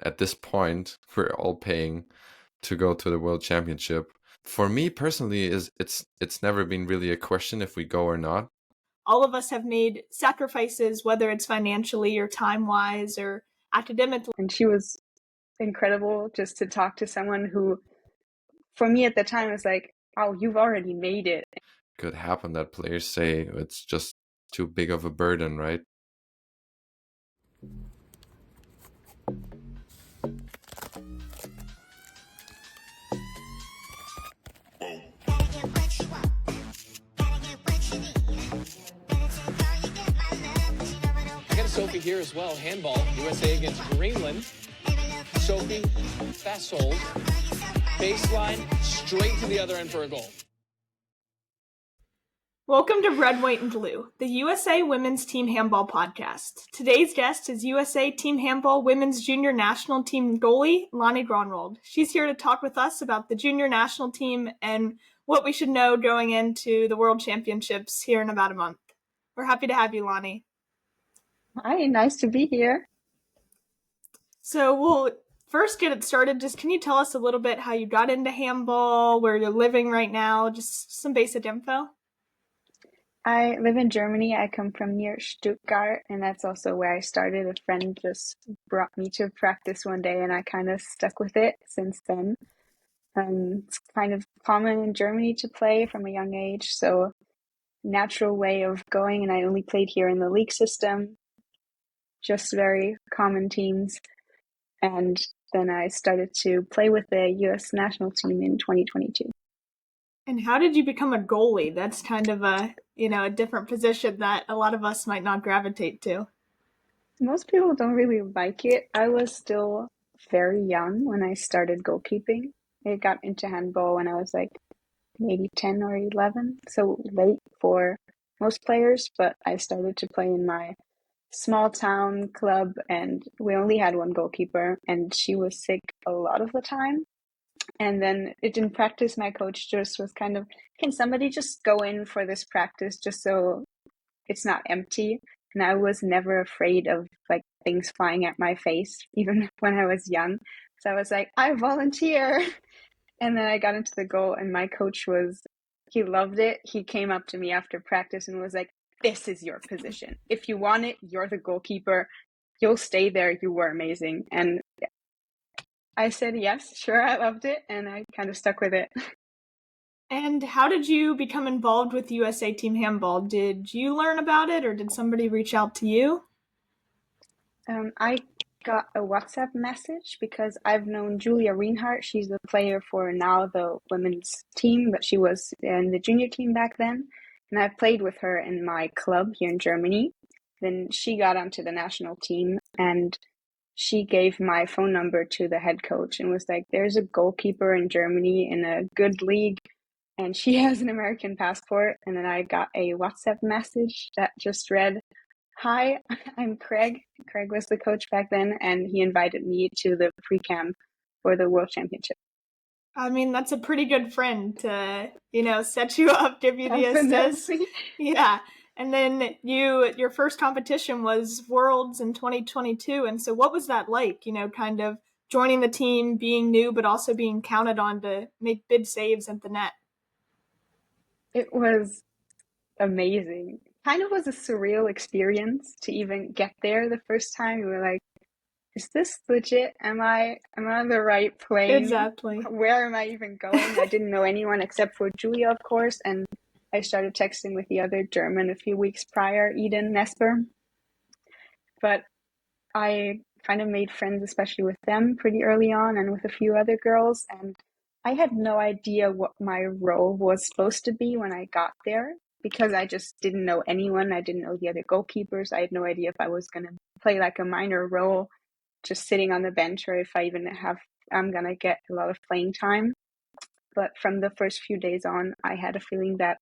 at this point, we're all paying to go to the World Championship. For me personally, it's never been really a question if we go or not. All of us have made sacrifices, whether it's financially or time-wise or academically. And she was incredible just to talk to someone who, for me at the time, was like, oh, you've already made it. Could happen that players say it's just too big of a burden, right? Sophie here as well. Handball, USA against Greenland. Sophie, fast hold, baseline, straight to the other end for a goal. Welcome to Red, White, and Blue, the USA Women's Team Handball podcast. Today's guest is USA Team Handball Women's Junior National Team goalie, Lonnie Gronwald. She's here to talk with us about the junior national team and what we should know going into the World Championships here in about a month. We're happy to have you, Lonnie. Hi, nice to be here. So we'll first get it started. Just can you tell us a little bit how you got into handball, where you're living right now, just some basic info? I live in Germany. I come from near Stuttgart, and that's also where I started. A friend just brought me to practice one day, and I kind of stuck with it since then. It's kind of common in Germany to play from a young age, so natural way of going, and I only played here in the league system. Just very common teams. And then I started to play with the US national team in 2022. And how did you become a goalie? That's kind of a different position that a lot of us might not gravitate to. Most people don't really like it. I was still very young when I started goalkeeping. I got into handball when I was like maybe 10 or 11, so late for most players, but I started to play in my small town club, and we only had one goalkeeper, and she was sick a lot of the time. And then in practice, my coach just was kind of, can somebody just go in for this practice just so it's not empty? And I was never afraid of like things flying at my face, even when I was young. So I was like, I volunteer. And then I got into the goal, and my coach he loved it. He came up to me after practice and was like, this is your position. If you want it, you're the goalkeeper. You'll stay there. You were amazing. And I said, yes, sure. I loved it. And I kind of stuck with it. And how did you become involved with USA Team Handball? Did you learn about it, or did somebody reach out to you? I got a WhatsApp message because I've known Julia Reinhardt. She's the player for now the women's team, but she was in the junior team back then. And I played with her in my club here in Germany. Then she got onto the national team, and she gave my phone number to the head coach and was like, there's a goalkeeper in Germany in a good league, and she has an American passport. And then I got a WhatsApp message that just read, hi, I'm Craig. Craig was the coach back then, and he invited me to the pre-camp for the World Championship. I mean, that's a pretty good friend to, set you up, give you the assist. Yeah. And then your first competition was Worlds in 2022. And so what was that like, kind of joining the team, being new, but also being counted on to make big saves at the net? It was amazing. Kind of was a surreal experience to even get there the first time. We were like, is this legit? Am I on the right plane? Exactly. Where am I even going? I didn't know anyone except for Julia, of course, and I started texting with the other German a few weeks prior, Eden Nesper. But I kind of made friends, especially with them pretty early on, and with a few other girls, and I had no idea what my role was supposed to be when I got there, because I just didn't know anyone. I didn't know the other goalkeepers. I had no idea if I was going to play like a minor role, just sitting on the bench, or if I'm going to get a lot of playing time. But from the first few days on, I had a feeling that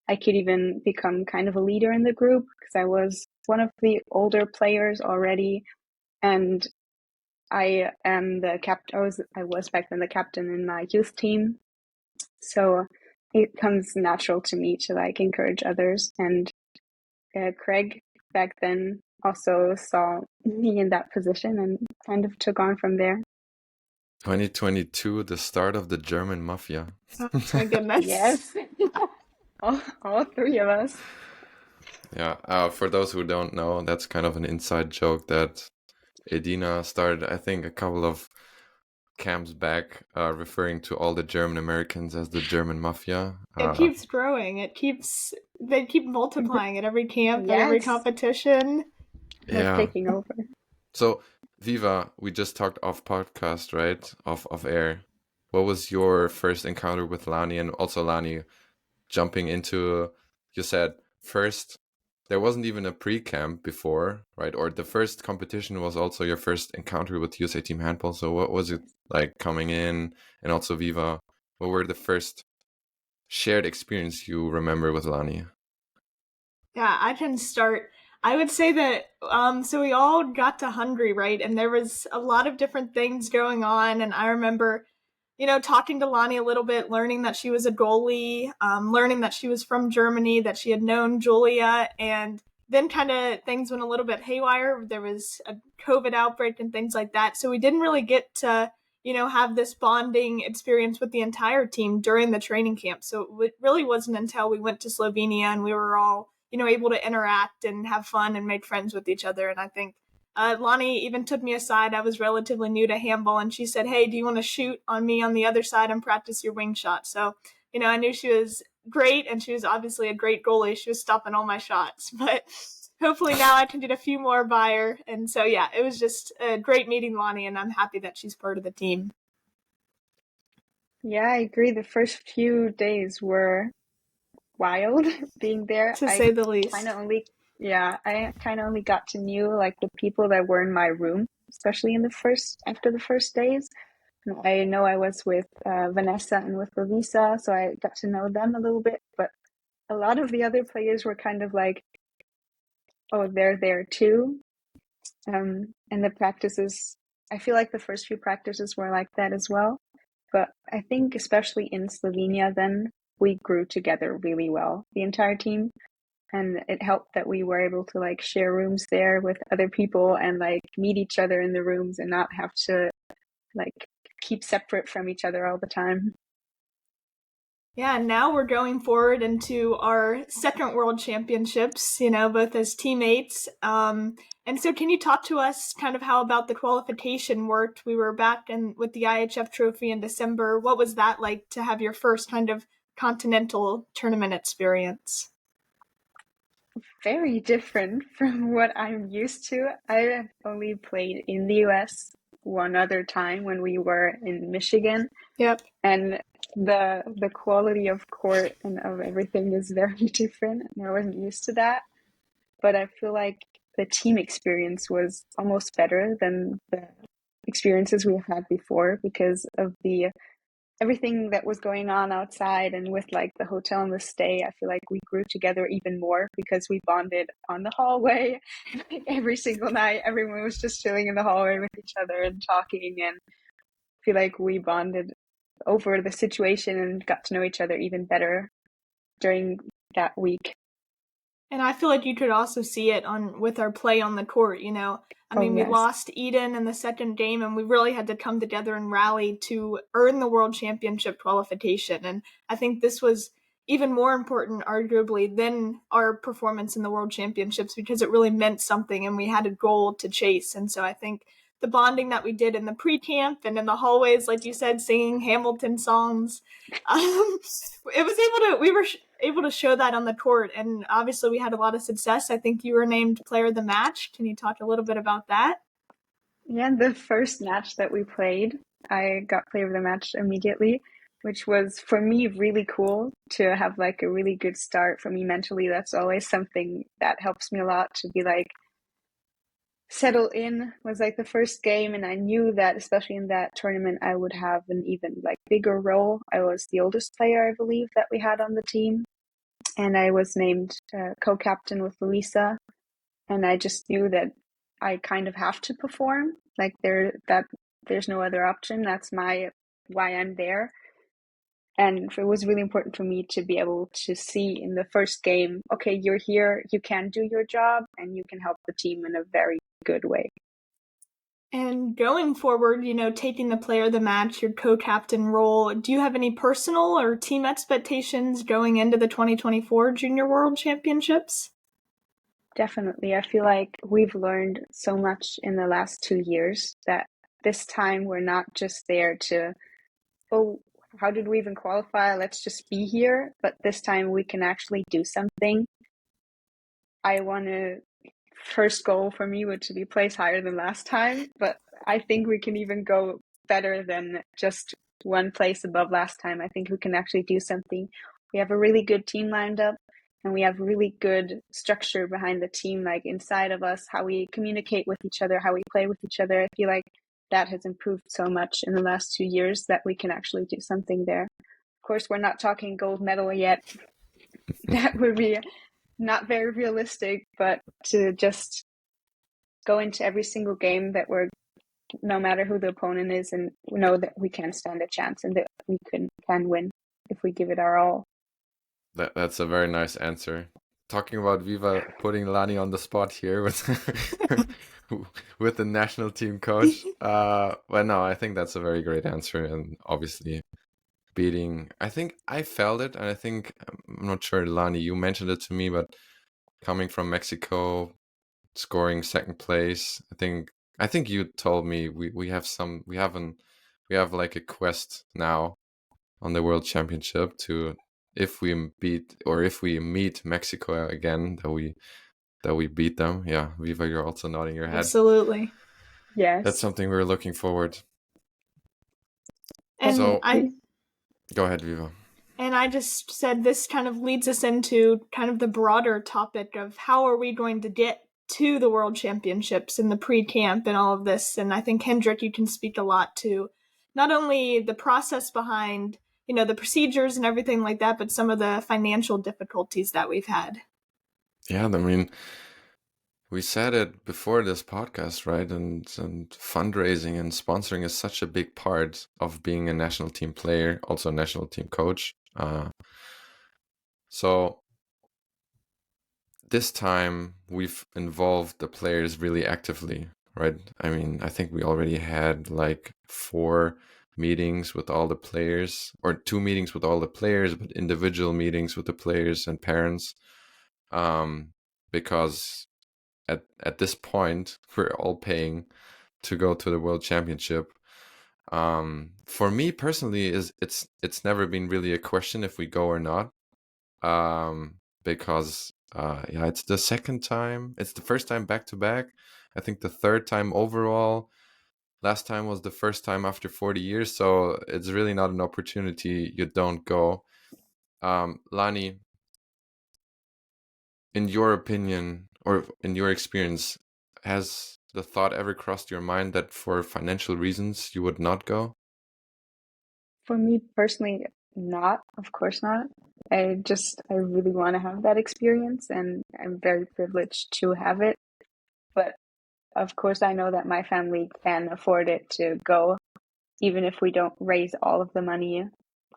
I could even become kind of a leader in the group, because I was one of the older players already. And I am the captain. I was back then the captain in my youth team. So it comes natural to me to like encourage others. And Craig back then also saw me in that position and kind of took on from there. 2022, the start of the German mafia. Oh my goodness. Yes, all three of us. Yeah, for those who don't know, that's kind of an inside joke that Edina started, I think, a couple of camps back, referring to all the German Americans as the German mafia. It keeps growing. They keep multiplying at every camp, at every Yes, competition. they're Yeah. taking over. So, Viva, we just talked off podcast, right? Off air. What was your first encounter with Lani? And also, Lani, jumping into, you said first, there wasn't even a pre-camp before, right? Or the first competition was also your first encounter with USA Team Handball. So what was it like coming in? And also, Viva, what were the first shared experience you remember with Lani? Yeah, I can start. I would say that so we all got to Hungary, right? And there was a lot of different things going on, and I remember, talking to Lani a little bit, learning that she was a goalie, learning that she was from Germany, that she had known Julia, and then kind of things went a little bit haywire. There was a COVID outbreak and things like that, so we didn't really get to have this bonding experience with the entire team during the training camp. So it really wasn't until we went to Slovenia and we were all able to interact and have fun and made friends with each other. And I think Lani even took me aside. I was relatively new to handball, and she said, "Hey, do you want to shoot on me on the other side and practice your wing shot?" So, I knew she was great, and she was obviously a great goalie. She was stopping all my shots, but hopefully now I can get a few more by her. And so, yeah, it was just a great meeting Lani, and I'm happy that she's part of the team. Yeah, I agree. The first few days were wild being there. To say the least. I kind of only got to know like the people that were in my room, especially after the first days. I know I was with Vanessa and with Lavisa, so I got to know them a little bit, but a lot of the other players were kind of like, oh, they're there too. And the practices, I feel like the first few practices were like that as well. But I think especially in Slovenia, then we grew together really well, the entire team. And it helped that we were able to like share rooms there with other people and like meet each other in the rooms and not have to like keep separate from each other all the time. Yeah, and now we're going forward into our second World Championships, both as teammates. And so can you talk to us kind of how about the qualification worked? We were back with the IHF trophy in December. What was that like to have your first kind of continental tournament experience? Very different from what I'm used to. I only played in the US one other time when we were in Michigan. Yep. And the quality of court and of everything is very different, and I wasn't used to that. But I feel like the team experience was almost better than the experiences we've had before because of the everything that was going on outside and with like the hotel and the stay. I feel like we grew together even more because we bonded on the hallway every single night. Everyone was just chilling in the hallway with each other and talking, and I feel like we bonded over the situation and got to know each other even better during that week. And I feel like you could also see it with our play on the court, we lost Eden in the second game, and we really had to come together and rally to earn the World Championship qualification. And I think this was even more important, arguably, than our performance in the World Championships because it really meant something and we had a goal to chase. And so I think the bonding that we did in the pre-camp and in the hallways, like you said, singing Hamilton songs, we were able to show that on the court, and obviously we had a lot of success. I think you were named player of the match. Can you talk a little bit about that? Yeah, the first match that we played, I got player of the match immediately, which was for me really cool to have like a really good start for me mentally. That's always something that helps me a lot to be like settle in. Was like the first game, and I knew that especially in that tournament I would have an even like bigger role. I was the oldest player, I believe, that we had on the team, and I was named co-captain with Louisa, and I just knew that I kind of have to perform. Like there's no other option. That's why I'm there. And it was really important for me to be able to see in the first game, okay, you're here, you can do your job, and you can help the team in a very good way. And going forward, taking the player of the match, your co-captain role, do you have any personal or team expectations going into the 2024 Junior World Championships? Definitely. I feel like we've learned so much in the last 2 years that this time we're not just there to, oh, how did we even qualify? Let's just be here. But this time we can actually do something. I want to, first goal for me would to be place higher than last time, but I think we can even go better than just one place above last time. I think we can actually do something. We have a really good team lined up, and we have really good structure behind the team, like inside of us, how we communicate with each other, how we play with each other. I feel like that has improved so much in the last 2 years that we can actually do something there. Of course, we're not talking gold medal yet. That would be not very realistic, but to just go into every single game that we're, no matter who the opponent is, and know that we can stand a chance and that we can win if we give it our all. That's a very nice answer. Talking about Viva, putting Lani on the spot here with with the national team coach. But no, I think that's a very great answer, and obviously beating. I think I felt it, and I think I'm not sure, Lani, you mentioned it to me, but coming from Mexico, scoring second place, I think you told me we have like a quest now on the World Championship to, if we meet Mexico again, that we beat them. Yeah, Viva, you're also nodding your head. Absolutely. Yes. That's something we're looking forward. And So go ahead, Viva. And I just said this kind of leads us into kind of the broader topic of how are we going to get to the World Championships and the pre-camp and all of this. And I think, Hendrik, you can speak a lot to not only the process behind, the procedures and everything like that, but some of the financial difficulties that we've had. Yeah, I mean, we said it before this podcast, right? And fundraising and sponsoring is such a big part of being a national team player, also a national team coach. So this time we've involved the players really actively, right? I mean, I think we already had like 4 meetings with all the players, or 2 meetings with all the players, but individual meetings with the players and parents, because at this point we're all paying to go to the World Championship. For me personally, it's never been really a question if we go or not, because it's the second time. It's the first time back to back. I think the third time overall. Last time was the first time after 40 years, so it's really not an opportunity you don't go. Lani, in your opinion or in your experience, has the thought ever crossed your mind that for financial reasons you would not go? For me personally, not, of course not. I really want to have that experience, and I'm very privileged to have it. But of course, I know that my family can afford it to go, even if we don't raise all of the money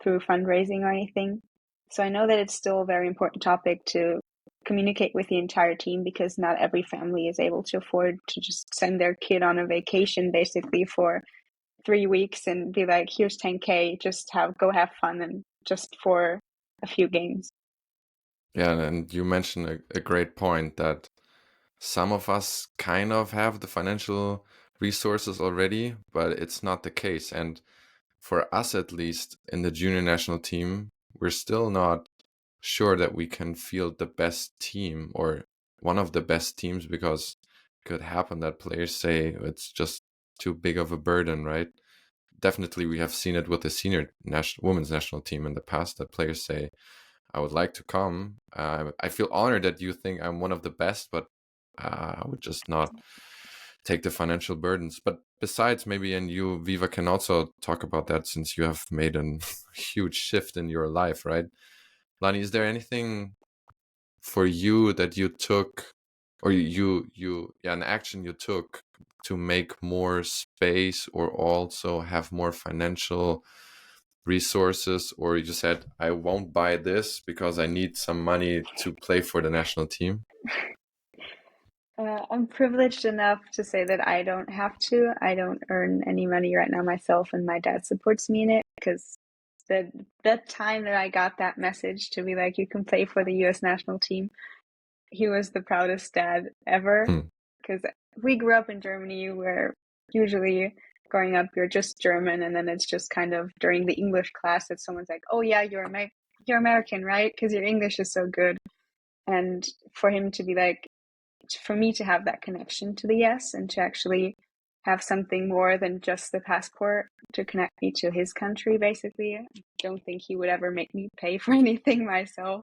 through fundraising or anything. So I know that it's still a very important topic to communicate with the entire team, because not every family is able to afford to just send their kid on a vacation basically for 3 weeks and be like, here's 10K, just go have fun, and just for a few games. Yeah, and you mentioned a great point that some of us kind of have the financial resources already, but it's not the case. And for us, at least in the junior national team, we're still not sure that we can field the best team or one of the best teams, because it could happen that players say it's just too big of a burden, right? Definitely, we have seen it with the senior women's national team in the past, that players say, I would like to come. I feel honored that you think I'm one of the best, but I would just not take the financial burdens. But besides, maybe, and you, Viva, can also talk about that, since you have made a huge shift in your life, right? Lani, is there anything for you that you took, or an action you took to make more space, or also have more financial resources, or you said, I won't buy this because I need some money to play for the national team? I'm privileged enough to say that I don't have to. I don't earn any money right now myself, and my dad supports me in it because the time that I got that message to be like, you can play for the US national team, he was the proudest dad ever. Because we grew up in Germany where usually growing up you're just German, and then it's just kind of during the English class that someone's like, oh yeah, you're American, right? Because your English is so good. And for him to be like, for me to have that connection to the US and to actually have something more than just the passport to connect me to his country, basically, I don't think he would ever make me pay for anything myself.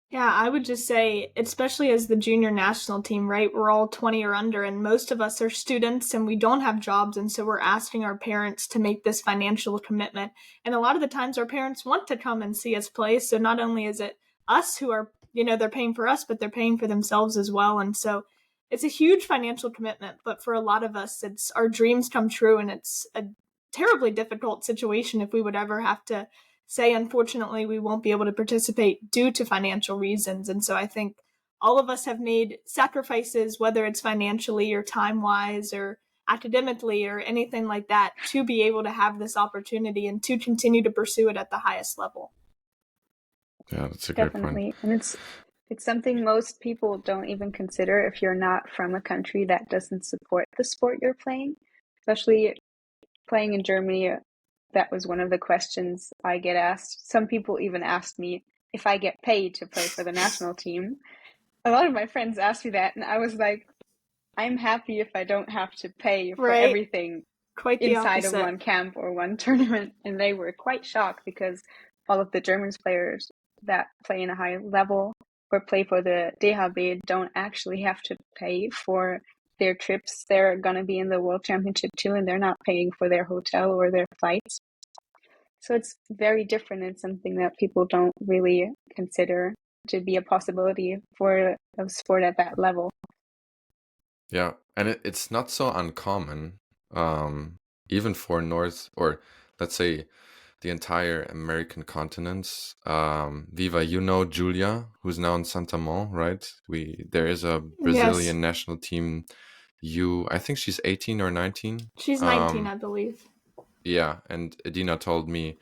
Yeah, I would just say, especially as the junior national team, right? We're all 20 or under, and most of us are students and we don't have jobs. And so we're asking our parents to make this financial commitment. And a lot of the times our parents want to come and see us play. So not only is it us who are, they're paying for us, but they're paying for themselves as well. And so it's a huge financial commitment. But for a lot of us, it's our dreams come true. And it's a terribly difficult situation if we would ever have to say, unfortunately, we won't be able to participate due to financial reasons. And so I think all of us have made sacrifices, whether it's financially or time-wise or academically or anything like that, to be able to have this opportunity and to continue to pursue it at the highest level. Yeah, that's a great point. Definitely. And it's something most people don't even consider if you're not from a country that doesn't support the sport you're playing, especially playing in Germany. That was one of the questions I get asked. Some people even asked me if I get paid to play for the national team. A lot of my friends asked me that, and I was like, I'm happy if I don't have to pay for everything Quite the inside opposite. of one camp or one tournament. And they were quite shocked because all of the German players that play in a high level or play for the DHB don't actually have to pay for their trips. They're going to be in the World Championship too, and they're not paying for their hotel or their flights. So it's very different. It's something that people don't really consider to be a possibility for a sport at that level. Yeah, and it's not so uncommon, even for North, or let's say the entire American continents. Viva, Julia, who's now in Santa Mon, right? There is a Brazilian national team. I think she's 18 or 19. She's 19, I believe. Yeah, and Edina told me.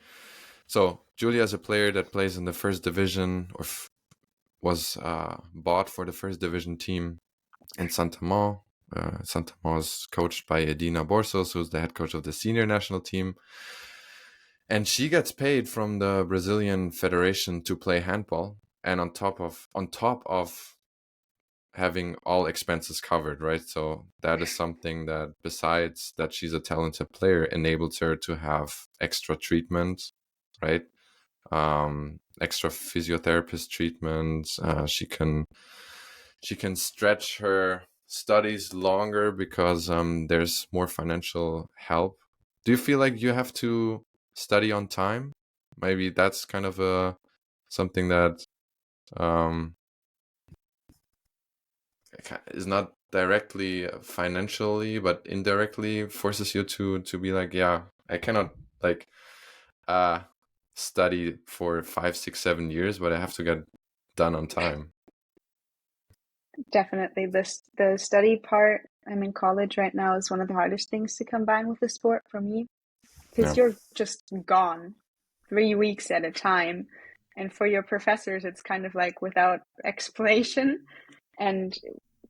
So Julia is a player that plays in the first division, or was bought for the first division team in Santa Mon. Santa Mon is coached by Edina Borsos, who's the head coach of the senior national team. And she gets paid from the Brazilian Federation to play handball, and on top of having all expenses covered, right? So that is something that, besides that she's a talented player, enables her to have extra treatment, right? Extra physiotherapist treatments. She can stretch her studies longer because there's more financial help. Do you feel like you have to study on time? Maybe that's kind of something that is not directly financially, but indirectly forces you to be like, yeah, I cannot like study for 5, 6, 7 years, but I have to get done on time. Definitely. The study part, I'm in college right now, is one of the hardest things to combine with the sport for me, because you're just gone 3 weeks at a time. And for your professors, it's kind of like without explanation. And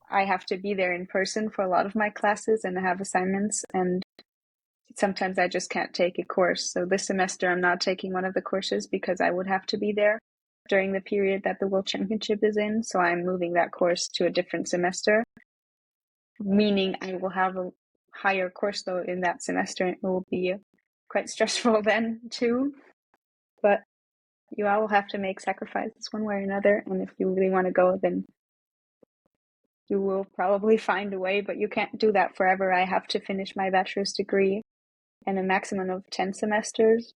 I have to be there in person for a lot of my classes, and I have assignments, and sometimes I just can't take a course. So this semester I'm not taking one of the courses because I would have to be there during the period that the World Championship is in. So I'm moving that course to a different semester, meaning I will have a higher course load in that semester, and it will be quite stressful then too. But you all will have to make sacrifices one way or another, and if you really want to go, then you will probably find a way, but you can't do that forever. I have to finish my bachelor's degree in a maximum of 10 semesters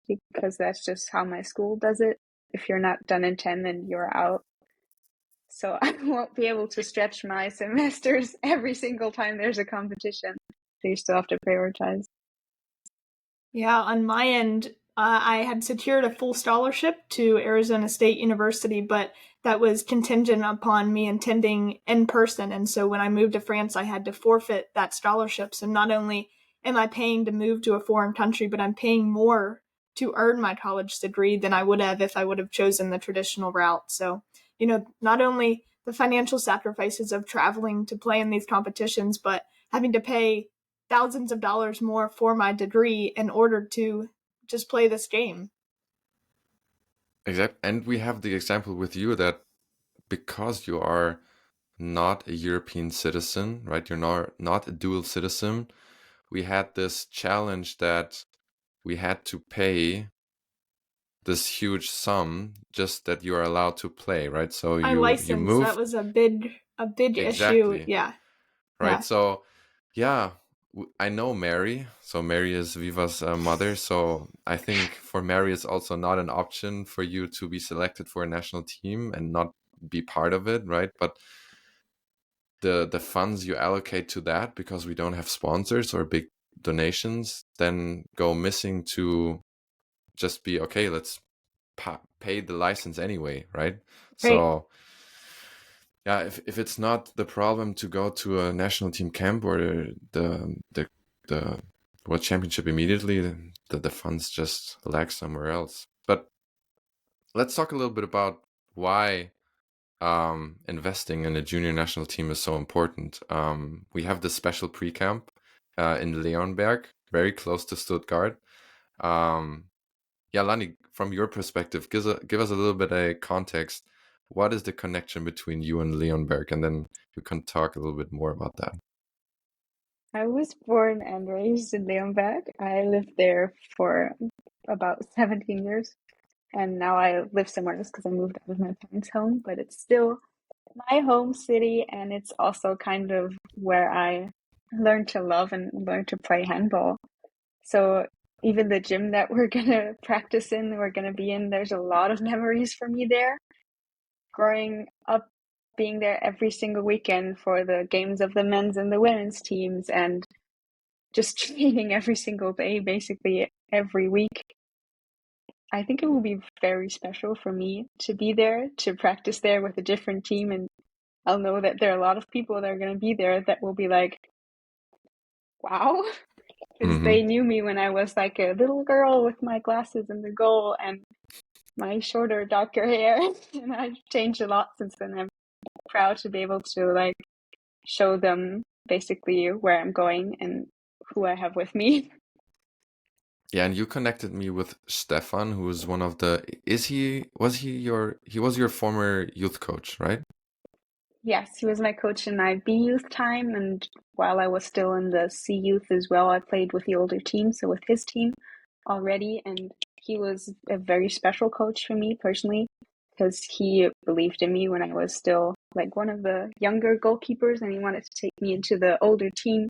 because that's just how my school does it. If you're not done in 10, then you're out. So I won't be able to stretch my semesters every single time there's a competition they still have to prioritize. Yeah, on my end, I had secured a full scholarship to Arizona State University, but that was contingent upon me attending in person. And so when I moved to France, I had to forfeit that scholarship. So not only am I paying to move to a foreign country, but I'm paying more to earn my college degree than I would have if I would have chosen the traditional route. So, not only the financial sacrifices of traveling to play in these competitions, but having to pay thousands of dollars more for my degree in order to just play this game. Exactly. And we have the example with you that because you are not a European citizen, right? You're not a dual citizen. We had this challenge that we had to pay this huge sum just that you are allowed to play, right? So My you license, that moved was a big issue. exactly, Yeah. right? Yeah. So yeah, I know Mary. So Mary is Viva's mother. So I think for Mary, it's also not an option for you to be selected for a national team and not be part of it, right? But the funds you allocate to that, because we don't have sponsors or big donations, then go missing to just be okay. Let's pay the license anyway, right? Right. So yeah, if it's not the problem to go to a national team camp or the world championship immediately, then the funds just lag somewhere else. But let's talk a little bit about why investing in a junior national team is so important. We have this special pre-camp in Leonberg, very close to Stuttgart. Yeah, Lani, from your perspective, give us a little bit of context. What is the connection between you and Leonberg? And then you can talk a little bit more about that. I was born and raised in Leonberg. I lived there for about 17 years, and now I live somewhere else because I moved out of my parents' home, but it's still my home city, and it's also kind of where I learned to love and learn to play handball. So even the gym that we're gonna practice in, we're gonna be in, there's a lot of memories for me there. Growing up, being there every single weekend for the games of the men's and the women's teams, and just training every single day, basically every week. I think it will be very special for me to be there, to practice there with a different team, and I'll know that there are a lot of people that are going to be there that will be like, wow, because they knew me when I was like a little girl with my glasses and the goal and my shorter, darker hair. And I've changed a lot since then. I'm proud to be able to like show them basically where I'm going and who I have with me. Yeah, and you connected me with Stefan, who is one of the. He was your former youth coach, right? Yes, he was my coach in my B youth time, and while I was still in the C youth as well, I played with the older team, so with his team already, and he was a very special coach for me personally because he believed in me when I was still like one of the younger goalkeepers, and he wanted to take me into the older team,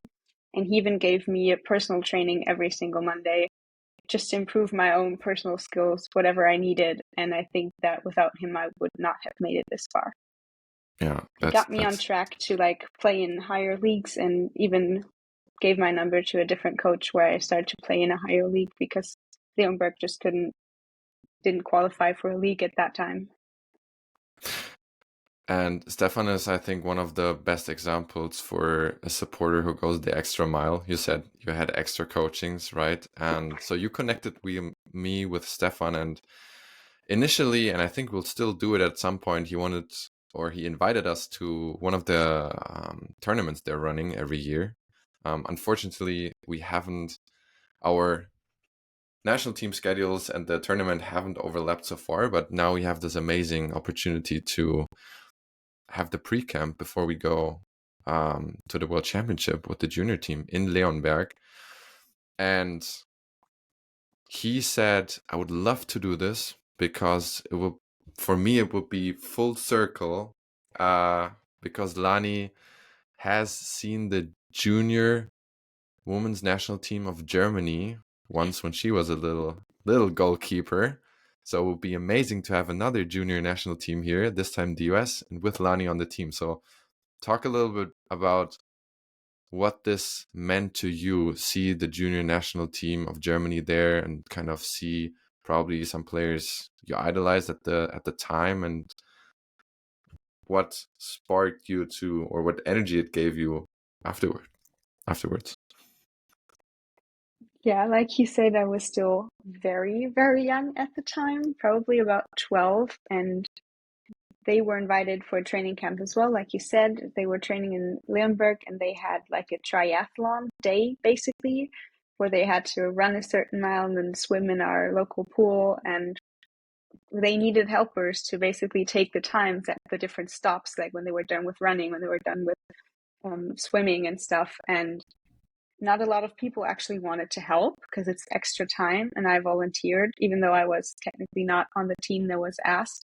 and he even gave me a personal training every single Monday just to improve my own personal skills, whatever I needed, and I think that without him I would not have made it this far. Yeah, He got me on track to like play in higher leagues, and even gave my number to a different coach where I started to play in a higher league because Leonberg just didn't qualify for a league at that time. And Stefan is, I think, one of the best examples for a supporter who goes the extra mile. You said you had extra coachings, right? And so you connected me with Stefan, and initially, and I think we'll still do it at some point, he invited us to one of the tournaments they're running every year. Unfortunately, our national team schedules and the tournament haven't overlapped so far, but now we have this amazing opportunity to have the pre-camp before we go to the World Championship with the junior team in Leonberg. And he said, I would love to do this because for me, it would be full circle because Lani has seen the junior women's national team of Germany once when she was a little goalkeeper. So it would be amazing to have another junior national team here, this time the US, and with Lani on the team. So talk a little bit about what this meant to you, see the junior national team of Germany there and kind of see probably some players you idolized at the time, and what sparked you to, or what energy it gave you afterwards. Yeah, like you said, I was still very, very young at the time, probably about 12, and they were invited for a training camp as well. Like you said, they were training in Leonberg, and they had like a triathlon day, basically, where they had to run a certain mile and then swim in our local pool, and they needed helpers to basically take the times at the different stops, like when they were done with running, when they were done with swimming and stuff. And not a lot of people actually wanted to help because it's extra time, and I volunteered, even though I was technically not on the team that was asked.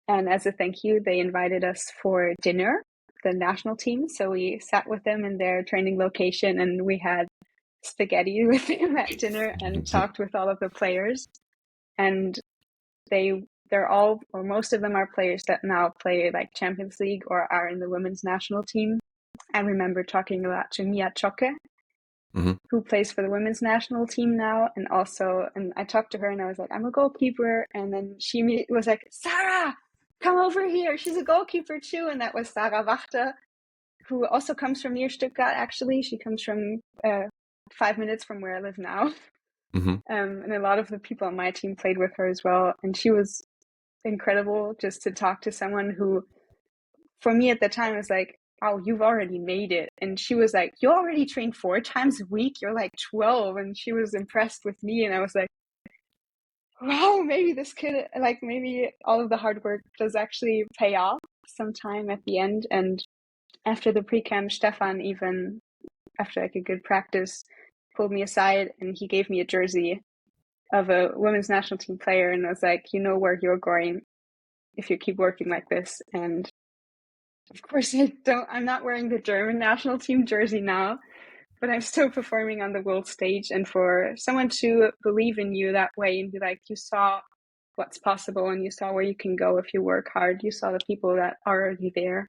And as a thank you, they invited us for dinner, the national team. So we sat with them in their training location, and we had spaghetti with them at dinner and talked with all of the players. And they're all, or most of them are players that now play like Champions League or are in the women's national team. I remember talking a lot to Mia Choke, who plays for the women's national team now. And I talked to her and I was like, I'm a goalkeeper. And then she was like, Sarah, come over here. She's a goalkeeper too. And that was Sarah Wachter, who also comes from near Stuttgart, actually. She comes from 5 minutes from where I live now. And a lot of the people on my team played with her as well. And she was incredible just to talk to someone who, for me at the time, was like, oh, you've already made it. And she was like, you already train 4 times a week? You're like 12. And she was impressed with me. And I was like, wow, maybe this could, like, maybe all of the hard work does actually pay off sometime at the end. And after the pre-camp, Stefan, even after like a good practice, pulled me aside and he gave me a jersey of a women's national team player. And I was like, you know where you're going if you keep working like this. And of course, I'm not wearing the German national team jersey now, but I'm still performing on the world stage. And for someone to believe in you that way and be like, you saw what's possible and you saw where you can go if you work hard, you saw the people that are already there.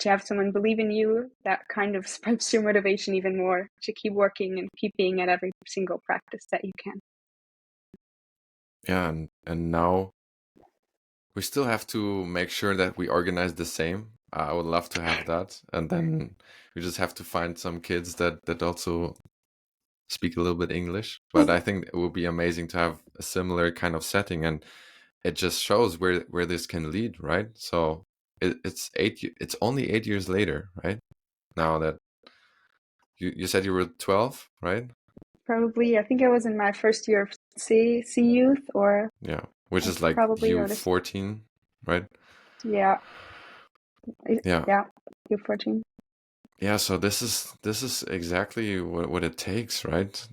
To have someone believe in you, that kind of spreads your motivation even more to keep working and keep being at every single practice that you can. Yeah, and now we still have to make sure that we organize the same. I would love to have that, and then we just have to find some kids that also speak a little bit English. But I think it would be amazing to have a similar kind of setting, and it just shows where this can lead, right? So it's only 8 years later, right? Now that you said you were 12, right? Probably, I think I was in my first year of C youth, or yeah, which is like probably U14, right? Yeah. Yeah. Yeah, U14. Yeah, so this is exactly what it takes, right?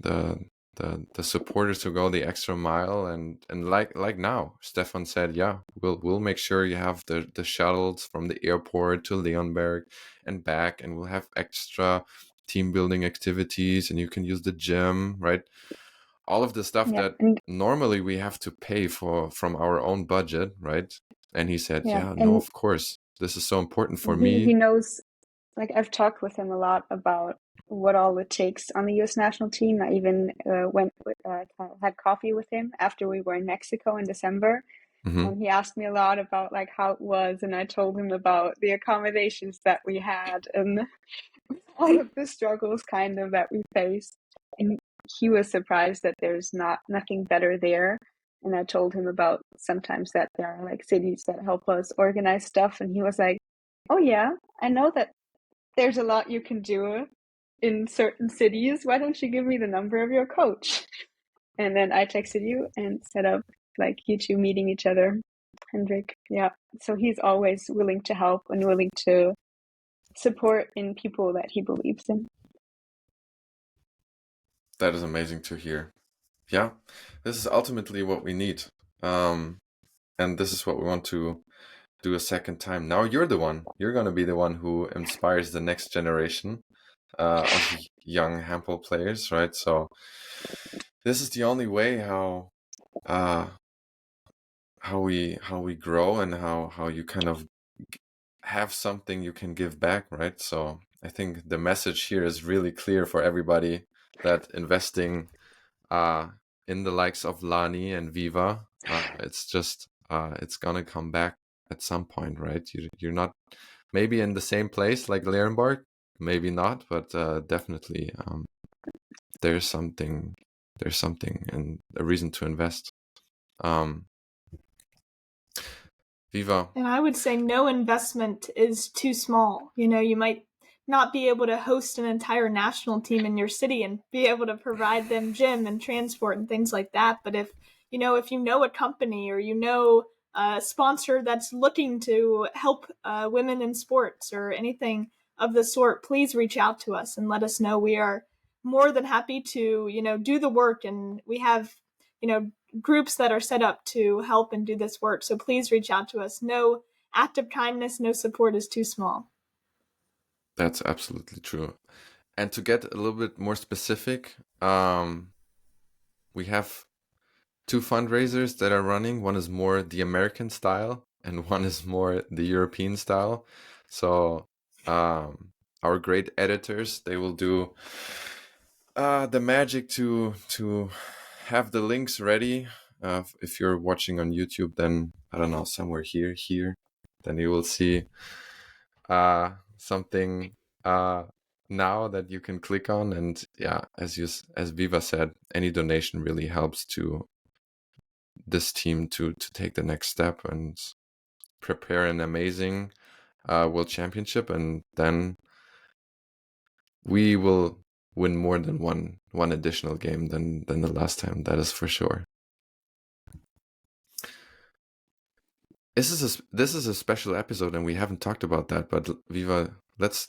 The supporters to go the extra mile, and like now, Stefan said, yeah, we'll make sure you have the shuttles from the airport to Leonberg and back, and we'll have extra team building activities, and you can use the gym, right? All of the stuff that normally we have to pay for from our own budget, right? And he said, yeah, no, of course, this is so important for me. He knows. Like, I've talked with him a lot about what all it takes on the U.S. national team. I even had coffee with him after we were in Mexico in December. And he asked me a lot about like how it was, and I told him about the accommodations that we had and all of the struggles kind of that we faced. And he was surprised that there's nothing better there. And I told him about sometimes that there are like cities that help us organize stuff, and he was like, oh yeah, I know that there's a lot you can do in certain cities. Why don't you give me the number of your coach? And then I texted you and set up like you two meeting each other, Hendrik. Yeah. So he's always willing to help and willing to support in people that he believes in. That is amazing to hear. Yeah, this is ultimately what we need. And this is what we want to do a second time. Now you're going to be the one who inspires the next generation of young handball players, right? So this is the only way how we grow, and how you kind of have something you can give back, right? So I think the message here is really clear for everybody that investing in the likes of Lani and Viva, it's just it's gonna come back at some point, right? You're not maybe in the same place like Leonberg, maybe not, but definitely there's something and a reason to invest. Viva. And I would say no investment is too small. You might not be able to host an entire national team in your city and be able to provide them gym and transport and things like that. But if you know a company or a sponsor that's looking to help women in sports or anything of the sort, please reach out to us and let us know. We are more than happy to do the work, and we have groups that are set up to help and do this work. So please reach out to us. No act of kindness, no support is too small. That's absolutely true. And to get a little bit more specific, we have 2 fundraisers that are running. One is more the American style and one is more the European style. So our great editors, they will do the magic to have the links ready. If you're watching on YouTube, then I don't know, somewhere here, then you will see something now that you can click on. And yeah, as Viva said, any donation really helps to this team to take the next step and prepare an amazing World Championship, and then we will win more than one additional game than the last time. That is for sure. This is a special episode, and we haven't talked about that. But Viva, let's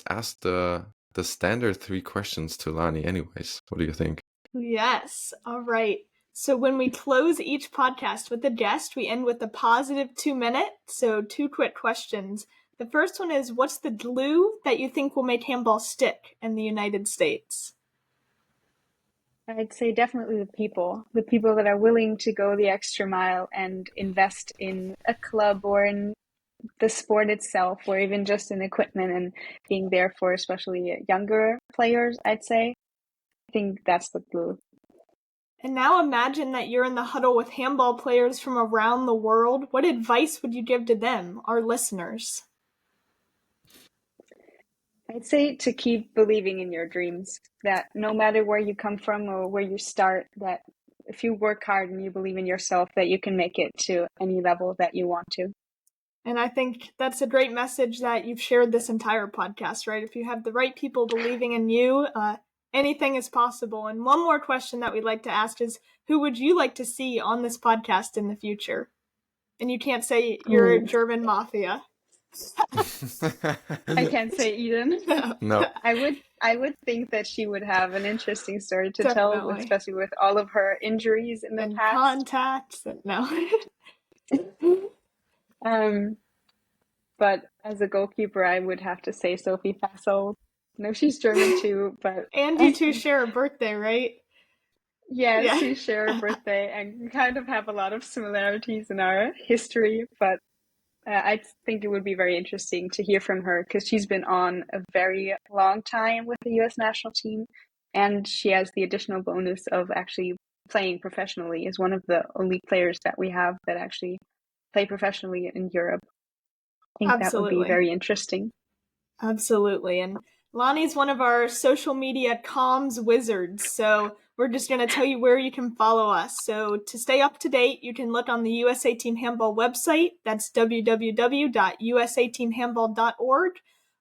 ask the standard 3 questions to Lani. Anyways, what do you think? Yes. All right. So when we close each podcast with a guest, we end with a positive 2-minute. So 2 quick questions. The first one is, what's the glue that you think will make handball stick in the United States? I'd say definitely the people that are willing to go the extra mile and invest in a club or in the sport itself, or even just in equipment and being there for especially younger players, I'd say. I think that's the glue. And now imagine that you're in the huddle with handball players from around the world. What advice would you give to them, our listeners? I'd say to keep believing in your dreams, that no matter where you come from or where you start, that if you work hard and you believe in yourself, that you can make it to any level that you want to. And I think that's a great message that you've shared this entire podcast, right? If you have the right people believing in you, anything is possible. And one more question that we'd like to ask is, who would you like to see on this podcast in the future? And you can't say you're German mafia. I can't say Eden. No. I would think that she would have an interesting story to tell, especially with all of her injuries in the past. Contacts. No. But as a goalkeeper, I would have to say Sophie Fasold. No, she's German too, but and you two share a birthday, right? Yes, we share a birthday and kind of have a lot of similarities in our history, but I think it would be very interesting to hear from her because she's been on a very long time with the US national team, and she has the additional bonus of actually playing professionally, is one of the only players that we have that actually play professionally in Europe. I think that would be very interesting. Absolutely. And Lani's one of our social media comms wizards, so we're just going to tell you where you can follow us. So to stay up to date, you can look on the USA Team Handball website. That's www.usateamhandball.org.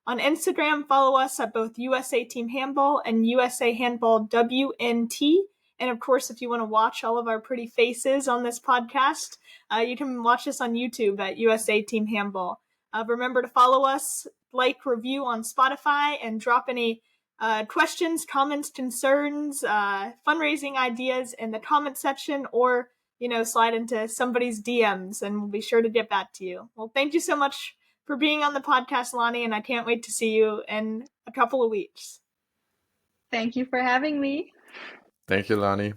On Instagram, follow us at both USA Team Handball and USA Handball WNT. And of course, if you want to watch all of our pretty faces on this podcast, you can watch us on YouTube at USA Team Handball. Remember to follow us, like, review on Spotify, and drop any questions, comments, concerns, fundraising ideas in the comment section, or, slide into somebody's DMs, and we'll be sure to get back to you. Well, thank you so much for being on the podcast, Lani, and I can't wait to see you in a couple of weeks. Thank you for having me. Thank you, Lani.